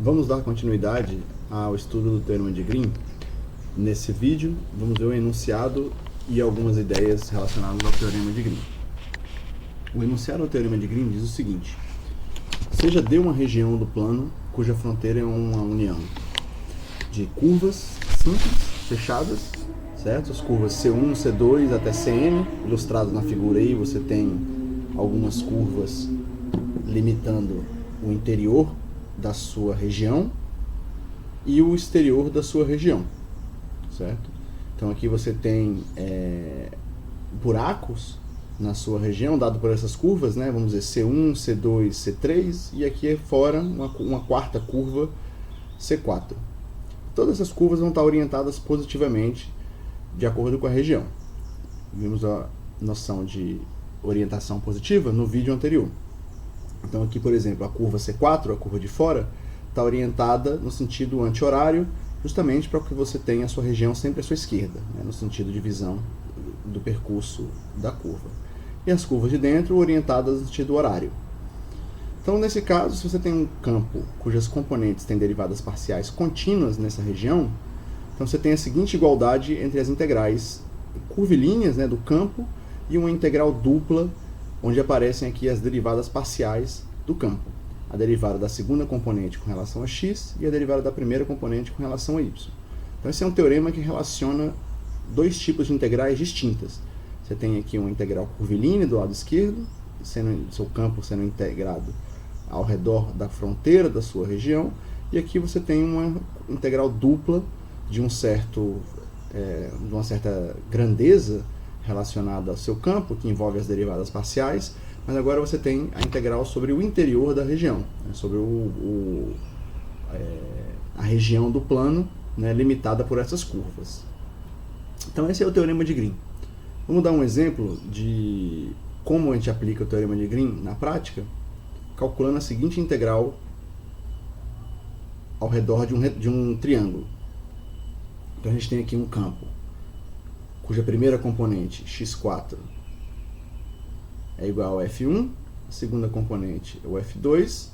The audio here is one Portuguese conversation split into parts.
Vamos dar continuidade ao estudo do Teorema de Green. Nesse vídeo, vamos ver o enunciado e algumas ideias relacionadas ao Teorema de Green. O enunciado do Teorema de Green diz o seguinte: seja D uma região do plano cuja fronteira é uma união de curvas simples, fechadas, certo? As curvas C1, C2 até Cn, ilustradas na figura aí, você tem algumas curvas limitando o interior da sua região e o exterior da sua região, certo? Então aqui você tem buracos na sua região, dado por essas curvas, né? Vamos dizer C1, C2, C3, e aqui fora uma quarta curva, C4. Todas essas curvas vão estar orientadas positivamente de acordo com a região. Vimos a noção de orientação positiva no vídeo anterior. Então aqui, por exemplo, a curva C4, a curva de fora, está orientada no sentido anti-horário, justamente para que você tenha a sua região sempre à sua esquerda, né, no sentido de visão do percurso da curva. E as curvas de dentro orientadas no sentido horário. Então, nesse caso, se você tem um campo cujas componentes têm derivadas parciais contínuas nessa região, então você tem a seguinte igualdade entre as integrais curvilíneas, né, do campo e uma integral dupla, onde aparecem aqui as derivadas parciais do campo. A derivada da segunda componente com relação a x e a derivada da primeira componente com relação a y. Então esse é um teorema que relaciona dois tipos de integrais distintas. Você tem aqui uma integral curvilínea do lado esquerdo, seu campo sendo integrado ao redor da fronteira da sua região, e aqui você tem uma integral dupla de uma certa grandeza relacionada ao seu campo, que envolve as derivadas parciais, mas agora você tem a integral sobre o interior da região, né, sobre a região do plano, né, limitada por essas curvas. Então esse é o Teorema de Green. Vamos dar um exemplo de como a gente aplica o Teorema de Green na prática, calculando a seguinte integral ao redor de um triângulo. Então a gente tem aqui um campo cuja primeira componente, x4, é igual a f1, a segunda componente é o f2,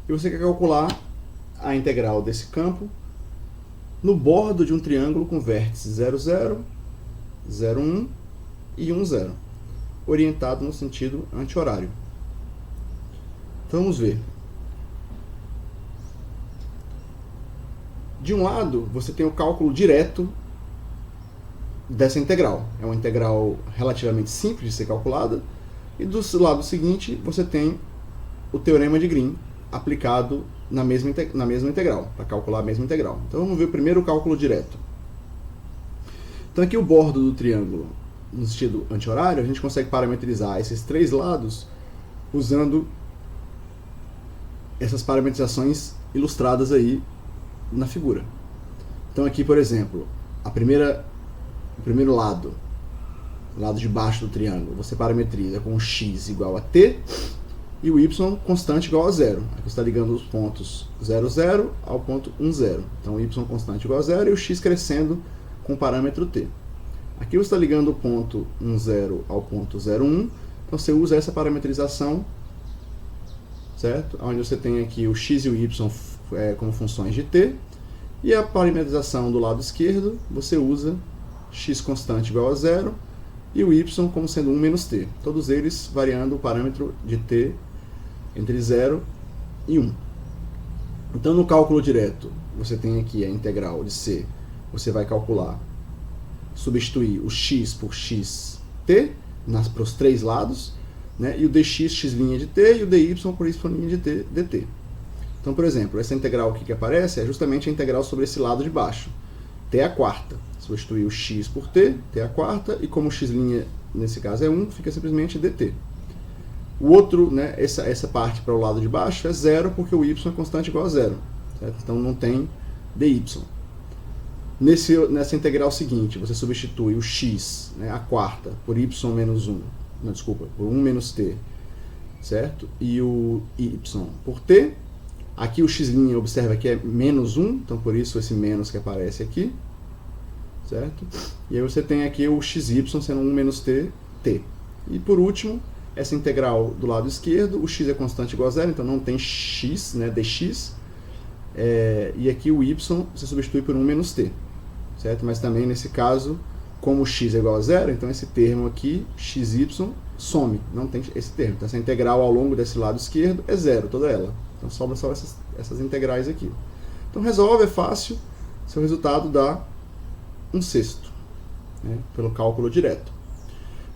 e você quer calcular a integral desse campo no bordo de um triângulo com vértices 0, 0, 0, 1 e 1, 0, orientado no sentido anti-horário. Então vamos ver. De um lado, você tem o cálculo direto dessa integral. É uma integral relativamente simples de ser calculada. E do lado seguinte, você tem o Teorema de Green aplicado na mesma integral, para calcular a mesma integral. Então vamos ver primeiro o cálculo direto. Então aqui o bordo do triângulo no sentido anti-horário, a gente consegue parametrizar esses três lados usando essas parametrizações ilustradas aí na figura. Então aqui, por exemplo, o primeiro lado de baixo do triângulo, você parametriza com x igual a t e o y constante igual a 0. Aqui você está ligando os pontos 0, 0 ao ponto 1, 0. Então o y constante igual a 0 e o x crescendo com o parâmetro t. Aqui você está ligando o ponto 1, 0 ao ponto 0, 1. Então você usa essa parametrização, certo? Onde você tem aqui o x e o y como funções de t. E a parametrização do lado esquerdo, você usa x constante igual a 0 e o y como sendo 1 menos t. Todos eles variando o parâmetro de t entre 0 e 1. Então no cálculo direto, você tem aqui a integral de c. Você vai calcular, substituir o x por xt para os três lados, né, e o dx x' de t e o dy por y' de t dt. Então, por exemplo, essa integral aqui que aparece é justamente a integral sobre esse lado de baixo, t a quarta. Substituir o x por t, t a quarta, e como x' nesse caso é 1, fica simplesmente dt. O outro, né, essa parte para o lado de baixo é 0, porque o y é constante igual a 0. Certo? Então não tem dy. Nessa integral seguinte, você substitui o x, né, a quarta, por y menos 1, não, desculpa, por 1 menos t, certo? E o y por t. Aqui o x', observa que é menos 1, então por isso esse menos que aparece aqui, certo? E aí você tem aqui o xy sendo 1 menos t, t. E por último, essa integral do lado esquerdo, o x é constante igual a 0, então não tem x, né, dx. e aqui o y você substitui por 1 menos t, certo? Mas também nesse caso, como x é igual a zero, então esse termo aqui, xy, some, não tem esse termo. Então essa integral ao longo desse lado esquerdo é zero, toda ela. Então sobra só essas integrais aqui. Então resolve, é fácil, seu resultado dá 1/6, né, pelo cálculo direto.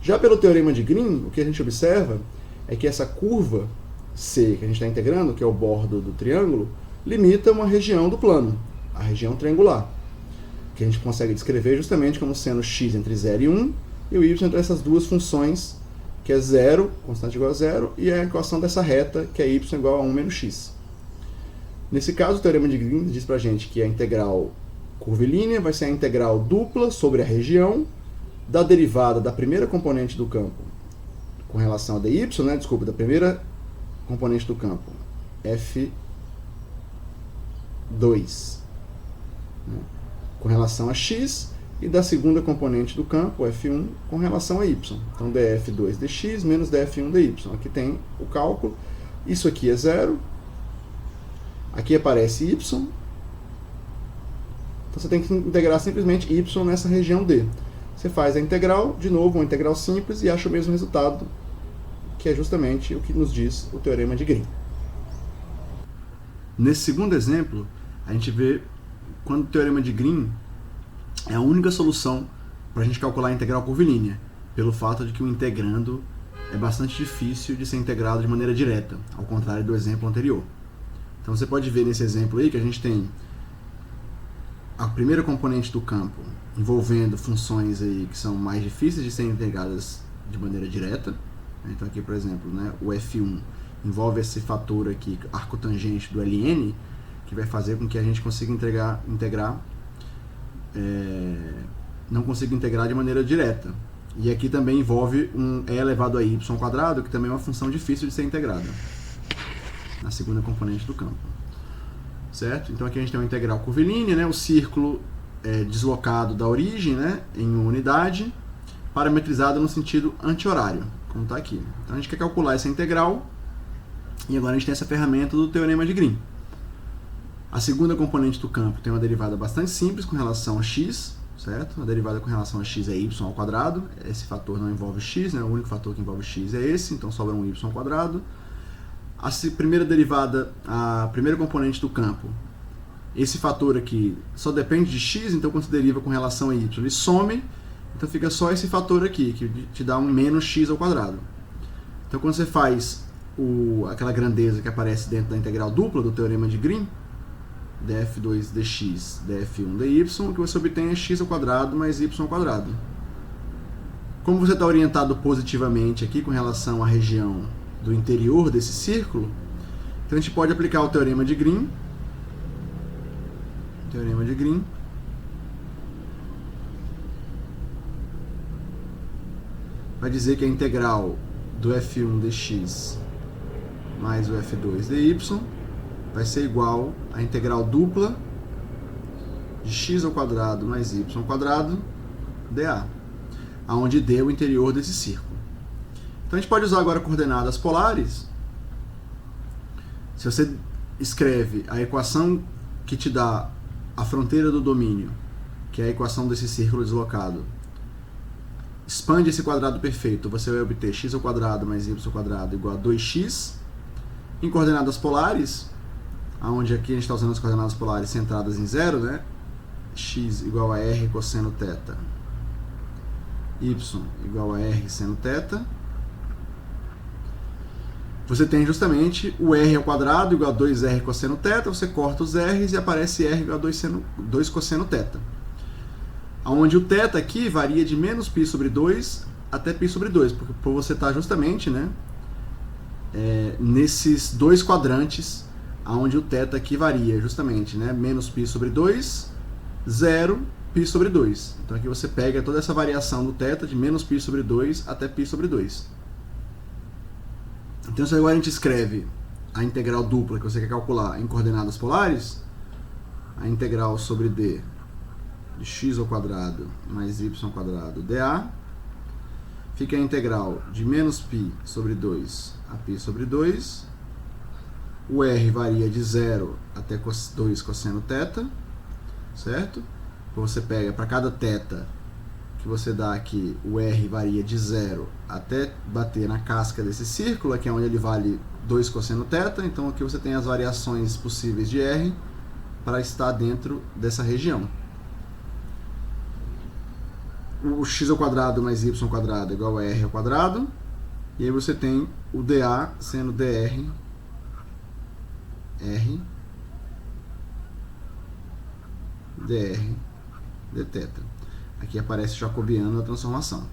Já pelo teorema de Green, o que a gente observa é que essa curva C que a gente está integrando, que é o bordo do triângulo, limita uma região do plano, a região triangular, que a gente consegue descrever justamente como sendo x entre 0 e 1, e o y entre essas duas funções, que é 0, constante igual a 0, e a equação dessa reta, que é y igual a 1 menos x. Nesse caso, o teorema de Green diz pra gente que a integral curvilínea vai ser a integral dupla sobre a região da derivada da primeira componente do campo com relação a dy, né? Desculpa, da primeira componente do campo, f2, né, com relação a x, e da segunda componente do campo, f1, com relação a y. Então, df2 dx menos df1 dy. Aqui tem o cálculo. Isso aqui é zero. Aqui aparece y. Então, você tem que integrar simplesmente y nessa região D. Você faz a integral, de novo, uma integral simples, e acha o mesmo resultado, que é justamente o que nos diz o teorema de Green. Nesse segundo exemplo, a gente vê quando o teorema de Green é a única solução para a gente calcular a integral curvilínea, pelo fato de que o integrando é bastante difícil de ser integrado de maneira direta, ao contrário do exemplo anterior. Então você pode ver nesse exemplo aí que a gente tem a primeira componente do campo envolvendo funções aí que são mais difíceis de serem integradas de maneira direta. Então aqui, por exemplo, né, o f1 envolve esse fator aqui, arcotangente do ln, que vai fazer com que a gente consiga não consiga integrar de maneira direta. E aqui também envolve um e elevado a y quadrado, que também é uma função difícil de ser integrada na segunda componente do campo. Certo? Então aqui a gente tem uma integral curvilínea, né? O círculo é deslocado da origem, né, em uma unidade, parametrizado no sentido anti-horário, como está aqui. Então a gente quer calcular essa integral, e agora a gente tem essa ferramenta do teorema de Green. A segunda componente do campo tem uma derivada bastante simples com relação a x, certo? A derivada com relação a x é y ao quadrado, esse fator não envolve x, né? O único fator que envolve x é esse, então sobra um y ao quadrado. A primeira derivada, a primeira componente do campo, esse fator aqui só depende de x, então quando se deriva com relação a y, ele some, então fica só esse fator aqui, que te dá um menos x ao quadrado. Então quando você faz aquela grandeza que aparece dentro da integral dupla do teorema de Green, df2 dx, df1 dy, o que você obtém é x ao quadrado mais y ao quadrado. Como você está orientado positivamente aqui com relação à região do interior desse círculo, então a gente pode aplicar o teorema de Green. Teorema de Green vai dizer que a integral do f1 dx mais o f2 dy vai ser igual à integral dupla de x ao quadrado mais y ao quadrado dA, aonde D é o interior desse círculo. Então a gente pode usar agora coordenadas polares. Se você escreve a equação que te dá a fronteira do domínio, que é a equação desse círculo deslocado, expande esse quadrado perfeito, você vai obter x ao quadrado mais y ao quadrado igual a 2x. Em coordenadas polares, onde aqui a gente está usando as coordenadas polares centradas em zero, né? X igual a r cosseno θ, y igual a r seno θ. Você tem justamente o r ao quadrado igual a 2r cosseno θ, você corta os r's e aparece r igual a 2 cosseno θ. Onde o θ aqui varia de menos π sobre 2 até π sobre 2, porque por você estar justamente, né, nesses dois quadrantes, onde o θ aqui varia justamente, né, menos π sobre 2, 0, π sobre 2. Então aqui você pega toda essa variação do θ de menos π sobre 2 até π sobre 2. Então se agora a gente escreve a integral dupla que você quer calcular em coordenadas polares, a integral sobre d de x ao quadrado mais y ao quadrado dA, fica a integral de menos π sobre 2 a π sobre 2, O R varia de 0 até 2 cosseno θ, certo? Então você pega para cada θ que você dá aqui, o R varia de 0 até bater na casca desse círculo, aqui é onde ele vale 2 cosseno θ, então aqui você tem as variações possíveis de R para estar dentro dessa região. O x ao quadrado mais y ao quadrado é igual a R ao quadrado, e aí você tem o dA sendo dr, R, dr, dθ. Aqui aparece jacobiano a transformação.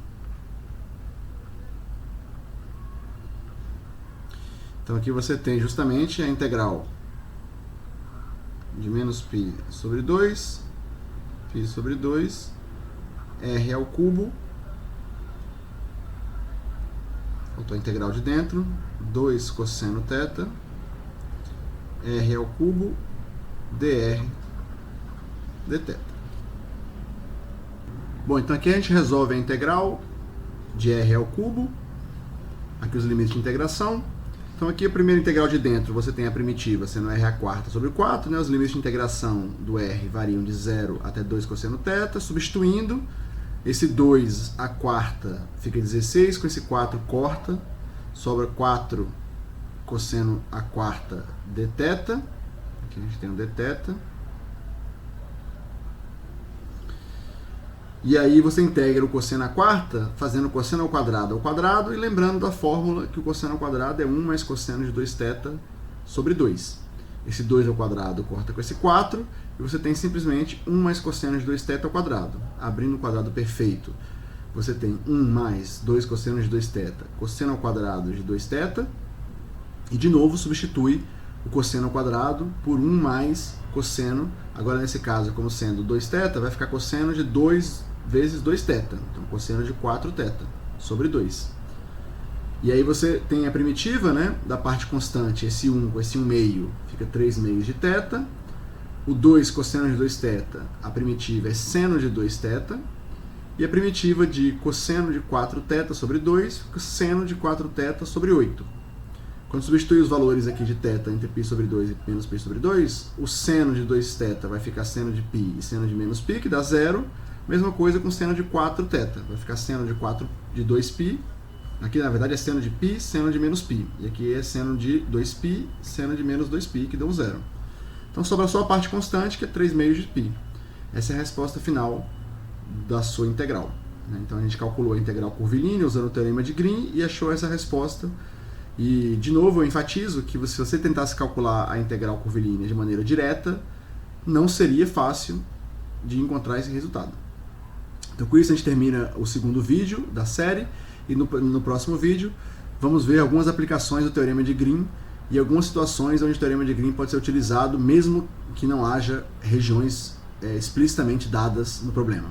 Então aqui você tem justamente a integral de menos π sobre 2, π sobre 2, r ao cubo, faltou a integral de dentro, 2 cosseno θ, r ao cubo, dr, dθ. Bom, então aqui a gente resolve a integral de r ao cubo, aqui os limites de integração. Então aqui a primeira integral de dentro, você tem a primitiva sendo r à quarta sobre 4, né? Os limites de integração do r variam de 0 até 2 cosseno θ, substituindo, esse 2 à quarta fica 16, com esse 4 corta, sobra 4 cosseno à quarta dθ, aqui a gente tem o dθ. E aí você integra o cosseno à quarta, fazendo o cosseno ao quadrado, e lembrando da fórmula que o cosseno ao quadrado é 1 mais cosseno de 2θ sobre 2. Esse 2 ao quadrado corta com esse 4, e você tem simplesmente 1 mais cosseno de 2θ ao quadrado. Abrindo o quadrado perfeito, você tem 1 mais 2 cosseno de 2θ, cosseno ao quadrado de 2θ, e de novo substitui o cosseno ao quadrado por 1 mais cosseno, agora nesse caso, como sendo 2θ, vai ficar cosseno de 2 vezes 2θ, então cosseno de 4θ sobre 2. E aí você tem a primitiva, né, da parte constante, esse 1 com esse 1 meio, fica 3 meios de θ. O 2 cosseno de 2θ, a primitiva é seno de 2θ. E a primitiva de cosseno de 4θ sobre 2, fica seno de 4θ sobre 8. Quando substituir os valores aqui de θ entre π sobre 2 e menos π sobre 2, o seno de 2θ vai ficar seno de π e seno de menos π, que dá 0. Mesma coisa com seno de 4θ, vai ficar seno de 2π, aqui na verdade é seno de π, seno de menos π, e aqui é seno de 2π, seno de menos 2π, que dão 0. Então sobra só a parte constante, que é 3 meios de π. Essa é a resposta final da sua integral. Então a gente calculou a integral curvilínea usando o teorema de Green e achou essa resposta. E, de novo, eu enfatizo que se você tentasse calcular a integral curvilínea de maneira direta, não seria fácil de encontrar esse resultado. Então, com isso, a gente termina o segundo vídeo da série, e no próximo vídeo vamos ver algumas aplicações do teorema de Green e algumas situações onde o teorema de Green pode ser utilizado, mesmo que não haja regiões explicitamente dadas no problema.